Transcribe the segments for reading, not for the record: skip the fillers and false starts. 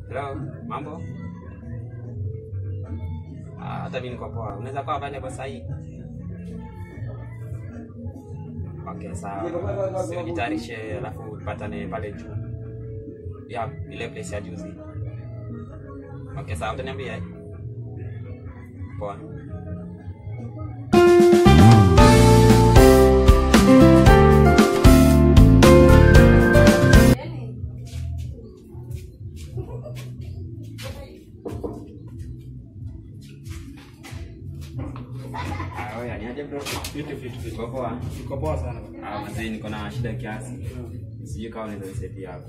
Hello, mambo? Hata mimi niko poa. Unaweza kuwa pale kwa sahi? Okay, sawa. Sio jitayarishe alafu tupatane pale juu. Ya, ile place ya juzi. Okay, sawa, utaniambia. Poa. Oya, niaje bro? Vitu. Poa. Niko poa sana. Mzee niko na shida kiasi. Sijui kama unaweza nisaidia.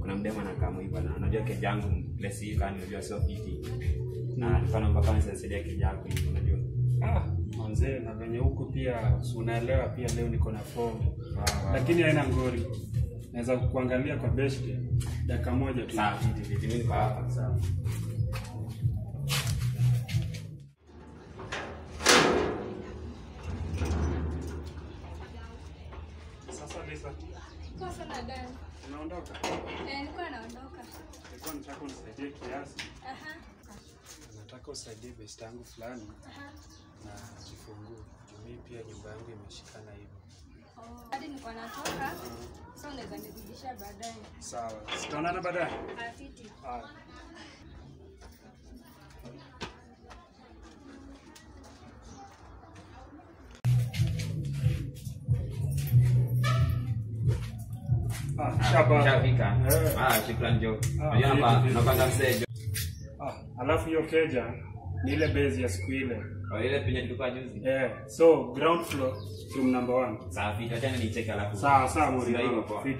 Kuna mdemo anakaa hivyo na unajua keja yangu place hii kani unajua sio fiti. Na nilikuwa naomba kama nisaidia keja yako hivi unajua. Mzee na venye huko pia unaelewa pia leo niko na form. Lakini haina ngori. Naweza kuangalia kwa best dakika moja tu. Sawa, fiti. Mimi niko hapa. Sawa. Sasa Lisa. Kwa sana dada. Unaondoka? Nilikuwa naondoka. Nilikuwa nataka unisaidie kiasi. Aha. Nataka usaidie best yangu fulani. Aha. Na kifunguu. Mimi pia nyumba yangu imeshikana hivyo. Hadi nilikuwa natoka. Sasa unaweza nirudisha baadaye. Sawa. Tutaonana baadaye. Afiti. Shafika. Shukrani Jo. Unajua napanga mzee Jo. Alafu hiyo keja ni ile base ya siku ile. Ile penye tulikuwa juzi. So ground floor room number 1. Sawa, fika tena ni check alafu. Sawa muri. Fit.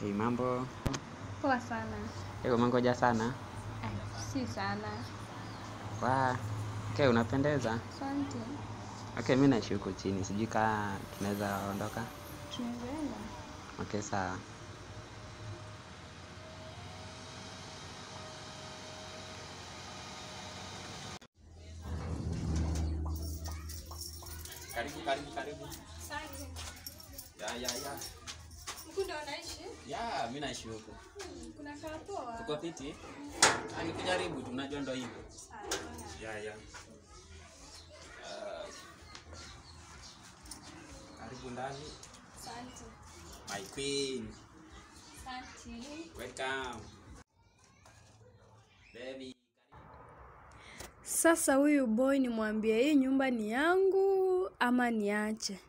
Hey, mambo. Poa sana. Eko mangoja sana. Si sana. Okay, unapendeza. Asante. Okay, mimi naishi huko chini. Sijui kama tunaweza ondoka. Tunaenda. Okay, sawa. Karibu. Asante. Ya. Huko ndo unaishi? Ya, mimi naishi huko. Kuna kaa poa. Tuko fiti? Nikijaribu tu unajua ndo hivyo. Ya. Karibu ndani. Asante. My queen. Asante. Welcome. Baby. Sasa huyu boy nimwambie hii nyumba ni yangu ama niache?